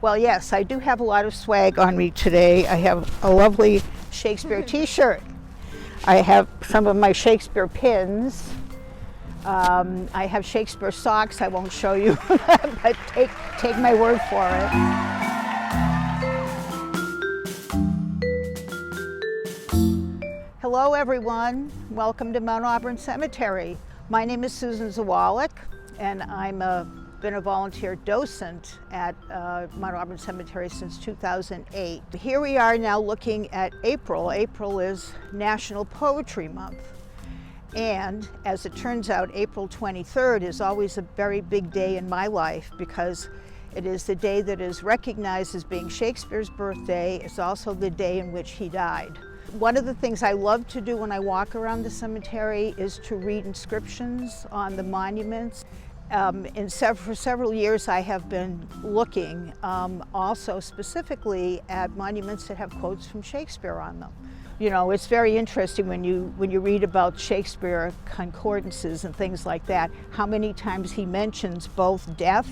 Well, yes, I do have a lot of swag on me today. I have a lovely Shakespeare t-shirt. I have some of my Shakespeare pins. I have Shakespeare socks. I won't show you, but take my word for it. Hello, everyone. Welcome to Mount Auburn Cemetery. My name is Susan Zawalich, and I'm been a volunteer docent at Mount Auburn Cemetery since 2008. Here we are now looking at April. April is National Poetry Month. And as it turns out, April 23rd is always a very big day in my life because it is the day that is recognized as being Shakespeare's birthday. It's also the day in which he died. One of the things I love to do when I walk around the cemetery is to read inscriptions on the monuments. For several years I have been looking also specifically at monuments that have quotes from Shakespeare on them. You know, it's very interesting when you read about Shakespeare concordances and things like that, how many times he mentions both death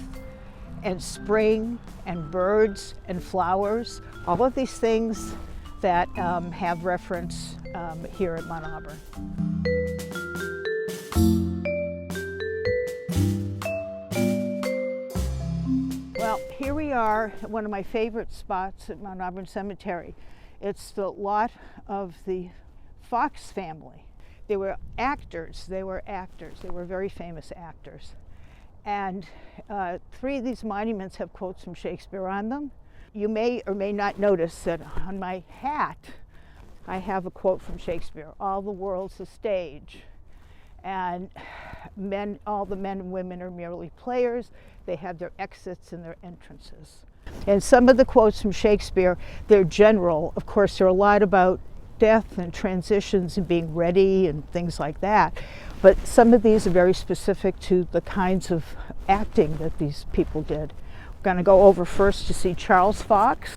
and spring and birds and flowers, all of these things that have reference here at Mount Auburn. Well, here we are at one of my favorite spots at Mount Auburn Cemetery. It's the lot of the Fox family. They were actors. They were very famous actors. And 3 of these monuments have quotes from Shakespeare on them. You may or may not notice that on my hat, I have a quote from Shakespeare, "All the world's a stage." And all the men and women are merely players. They have their exits and their entrances. And some of the quotes from Shakespeare, they're general. Of course, there are a lot about death and transitions and being ready and things like that. But some of these are very specific to the kinds of acting that these people did. We're going to go over first to see Charles Fox.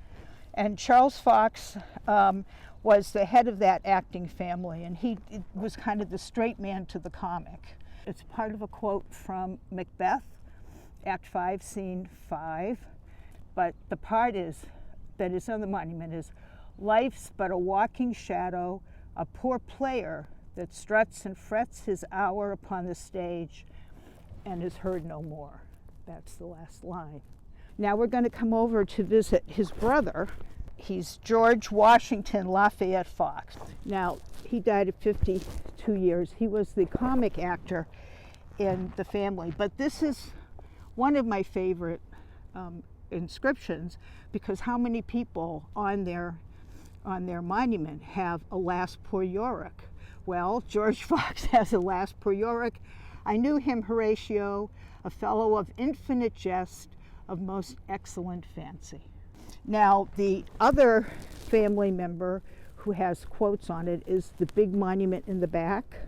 And Charles Fox was the head of that acting family, and he was kind of the straight man to the comic. It's part of a quote from Macbeth, Act 5, Scene 5. But the part that is on the monument is, "Life's but a walking shadow, a poor player that struts and frets his hour upon the stage and is heard no more." That's the last line. Now we're going to come over to visit his brother. He's George Washington Lafayette Fox. Now, he died at 52 years. He was the comic actor in the family. But this is one of my favorite inscriptions, because how many people on their monument have "Alas, poor Yorick"? Well, George Fox has "Alas, poor Yorick. I knew him, Horatio, a fellow of infinite jest, of most excellent fancy." Now, the other family member who has quotes on it is the big monument in the back.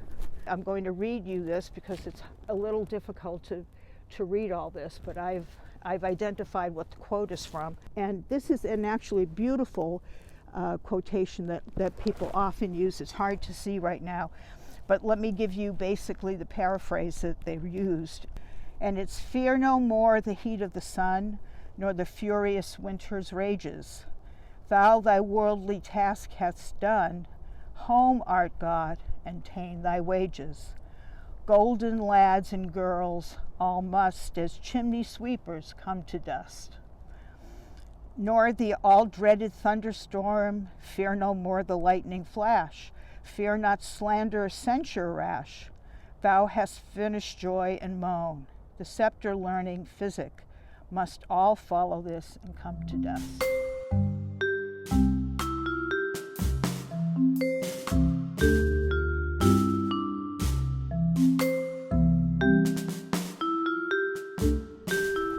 I'm going to read you this because it's a little difficult to read all this, but I've identified what the quote is from. And this is an actually beautiful quotation that people often use. It's hard to see right now, but let me give you basically the paraphrase that they used. And it's, "Fear no more the heat of the sun, nor the furious winter's rages. Thou thy worldly task hast done, home art God, and ta'en thy wages. Golden lads and girls all must, as chimney sweepers, come to dust. Nor the all-dreaded thunderstorm, fear no more the lightning flash, fear not slander, censure rash. Thou hast finished joy and moan, the scepter learning, physic, must all follow this and come to dust."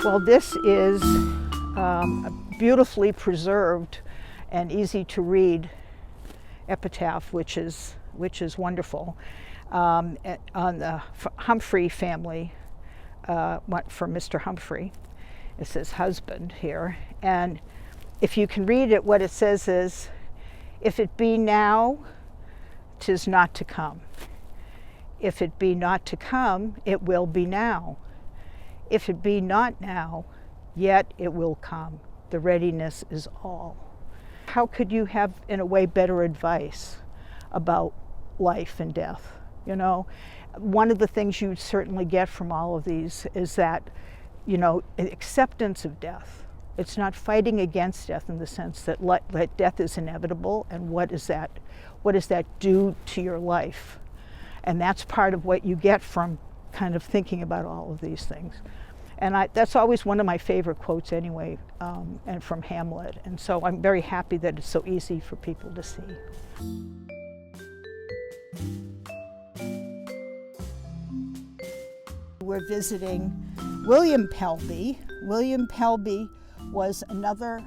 Well, this is a beautifully preserved and easy to read epitaph, which is wonderful, on the Humphrey family, for Mr. Humphrey. It says husband here, and if you can read it, what it says is, "If it be now, 'tis not to come. If it be not to come, it will be now. If it be not now, yet it will come. the readiness is all. How could you have, in a way, better advice about life and death? You know, one of the things you certainly get from all of these is that, you know, acceptance of death. It's not fighting against death in the sense that death is inevitable, and what does that do to your life? And that's part of what you get from kind of thinking about all of these things. And that's always one of my favorite quotes anyway, and from Hamlet. And so I'm very happy that it's so easy for people to see. We're visiting William Pelby. William Pelby was another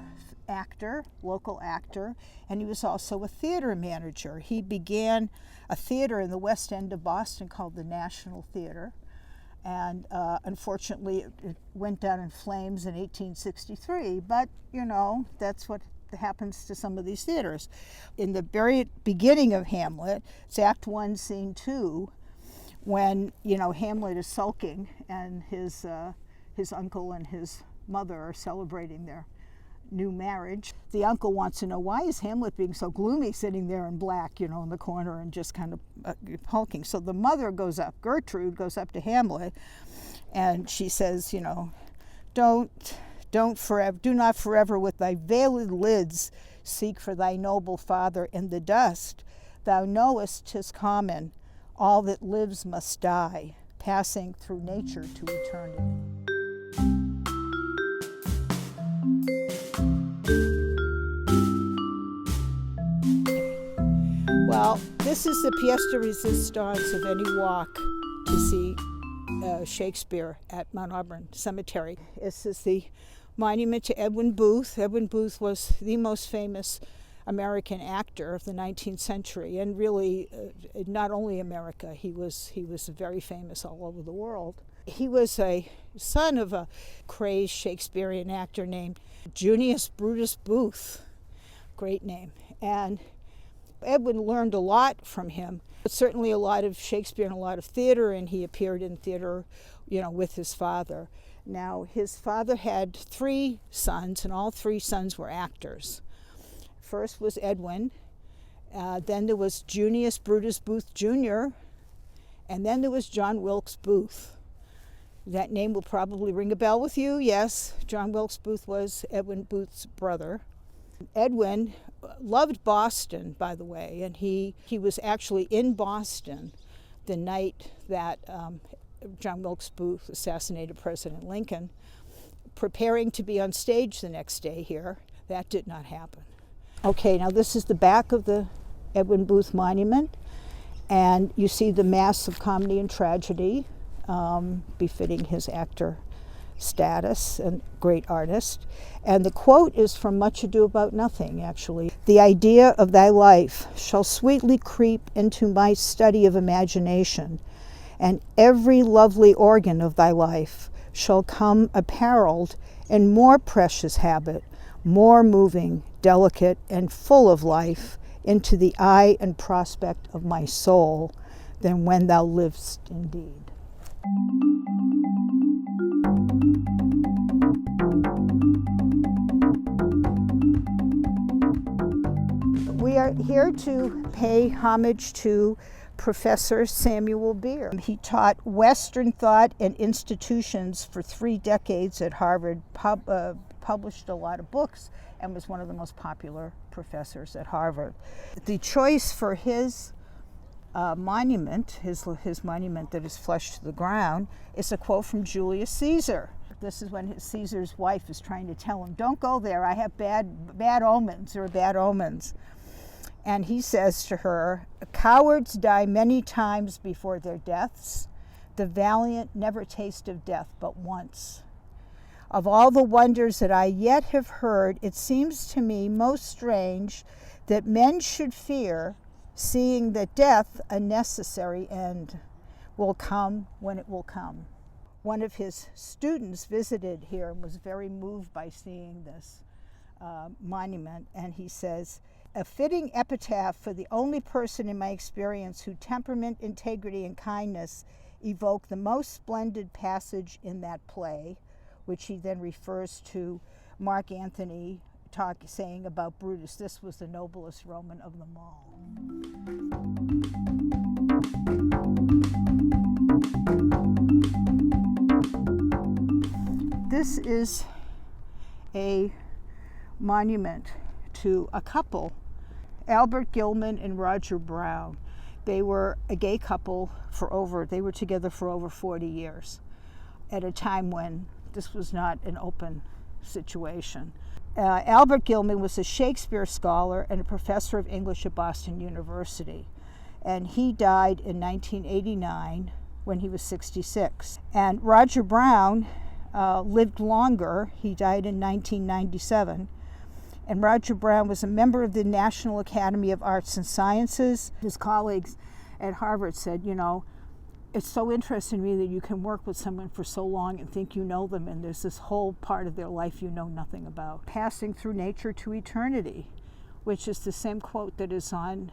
actor, local actor, and he was also a theater manager. He began a theater in the West End of Boston called the National Theater. And unfortunately, it went down in flames in 1863, but you know, that's what happens to some of these theaters. In the very beginning of Hamlet, it's Act 1, Scene 2, when, you know, Hamlet is sulking and his uncle and his mother are celebrating their new marriage. The uncle wants to know, why is Hamlet being so gloomy, sitting there in black, you know, in the corner and just kind of hulking? So the mother goes up, Gertrude goes up to Hamlet, and she says, you know, do not forever with thy veiled lids seek for thy noble father in the dust. Thou knowest 'tis common, all that lives must die, passing through nature to eternity. Well, this is the pièce de résistance of any walk to see Shakespeare at Mount Auburn Cemetery. This is the monument to Edwin Booth. Edwin Booth was the most famous American actor of the 19th century, and really not only America, he was very famous all over the world. He was a son of a crazed Shakespearean actor named Junius Brutus Booth, great name, and Edwin learned a lot from him, but certainly a lot of Shakespeare and a lot of theater, and he appeared in theater, you know, with his father. Now, his father had 3 sons, and all 3 sons were actors. First was Edwin, then there was Junius Brutus Booth Jr., and then there was John Wilkes Booth. That name will probably ring a bell with you. Yes, John Wilkes Booth was Edwin Booth's brother. Edwin loved Boston, by the way, and he was actually in Boston the night that John Wilkes Booth assassinated President Lincoln, preparing to be on stage the next day here. That did not happen. Okay, now this is the back of the Edwin Booth Monument, and you see the mass of comedy and tragedy, befitting his actor status and great artist. And the quote is from Much Ado About Nothing, actually. The idea of thy life shall sweetly creep into my study of imagination, and every lovely organ of thy life shall come apparelled in more precious habit, more moving, delicate, and full of life into the eye and prospect of my soul than when thou liv'st indeed. We are here to pay homage to Professor Samuel Beer. He taught Western thought and institutions for 3 decades at Harvard, published a lot of books, and was one of the most popular professors at Harvard. The choice for his monument, his monument that is flush to the ground, is a quote from Julius Caesar. This is when Caesar's wife is trying to tell him, don't go there, I have bad omens, or bad omens. And he says to her, cowards die many times before their deaths. The valiant never taste of death but once. Of all the wonders that I yet have heard, it seems to me most strange that men should fear, seeing that death, a necessary end, will come when it will come. One of his students visited here and was very moved by seeing this monument, and he says, a fitting epitaph for the only person in my experience whose temperament, integrity, and kindness evoke the most splendid passage in that play, which he then refers to Mark Antony saying about Brutus, this was the noblest Roman of them all. This is a monument to a couple, Albert Gilman and Roger Brown. They were a gay couple they were together for over 40 years at a time when this was not an open situation. Albert Gilman was a Shakespeare scholar and a professor of English at Boston University. And he died in 1989 when he was 66. And Roger Brown lived longer. He died in 1997. And Roger Brown was a member of the National Academy of Arts and Sciences. His colleagues at Harvard said, you know, it's so interesting to me that you can work with someone for so long and think you know them, and there's this whole part of their life you know nothing about. Passing through nature to eternity, which is the same quote that is on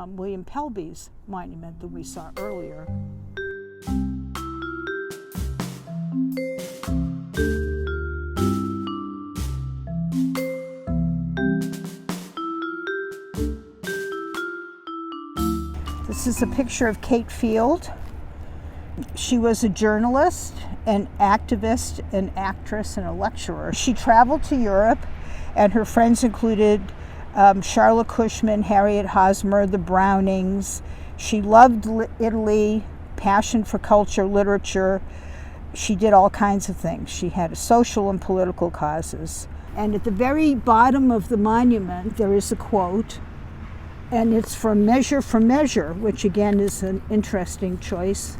William Pelby's monument that we saw earlier. This is a picture of Kate Field. She was a journalist, an activist, an actress, and a lecturer. She traveled to Europe, and her friends included Charlotte Cushman, Harriet Hosmer, the Brownings. She loved Italy, passion for culture, literature. She did all kinds of things. She had social and political causes. And at the very bottom of the monument, there is a quote, and it's from Measure for Measure, which again is an interesting choice.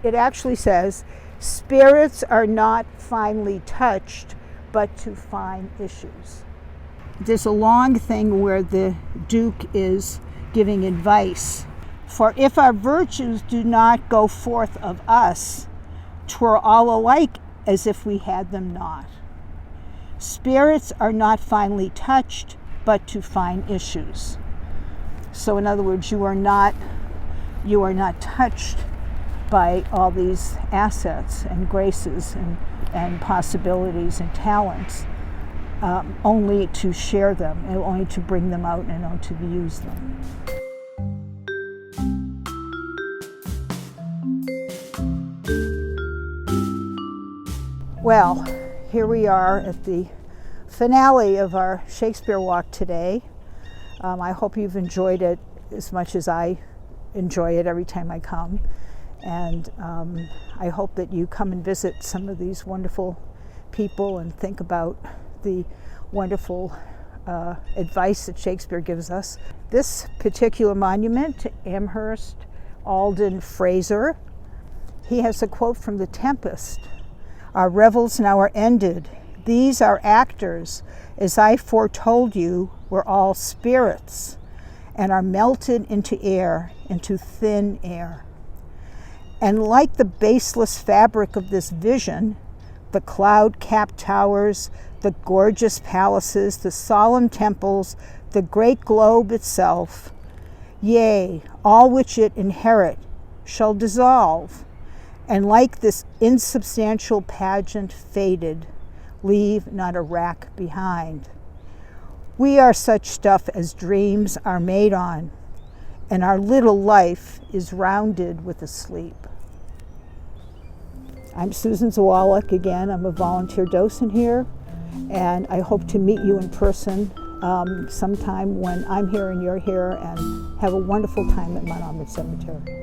It actually says, spirits are not finely touched, but to fine issues. There's a long thing where the Duke is giving advice. For if our virtues do not go forth of us, 'twere all alike as if we had them not. Spirits are not finely touched, but to fine issues. So in other words, you are not touched by all these assets and graces and possibilities and talents, only to share them and only to bring them out and to use them. Well, here we are at the finale of our Shakespeare walk today. I hope you've enjoyed it as much as I enjoy it every time I come. And I hope that you come and visit some of these wonderful people and think about the wonderful advice that Shakespeare gives us. This particular monument, Amherst Alden Fraser, he has a quote from the Tempest. Our revels now are ended. These are actors, as I foretold you, were all spirits, and are melted into air, into thin air. And like the baseless fabric of this vision, the cloud-capped towers, the gorgeous palaces, the solemn temples, the great globe itself, yea, all which it inherit, shall dissolve, and like this insubstantial pageant faded, leave not a rack behind. We are such stuff as dreams are made on, and our little life is rounded with a sleep. I'm Susan Zawalich again. I'm a volunteer docent here, and I hope to meet you in person sometime when I'm here and you're here, and have a wonderful time at Mount Auburn Cemetery.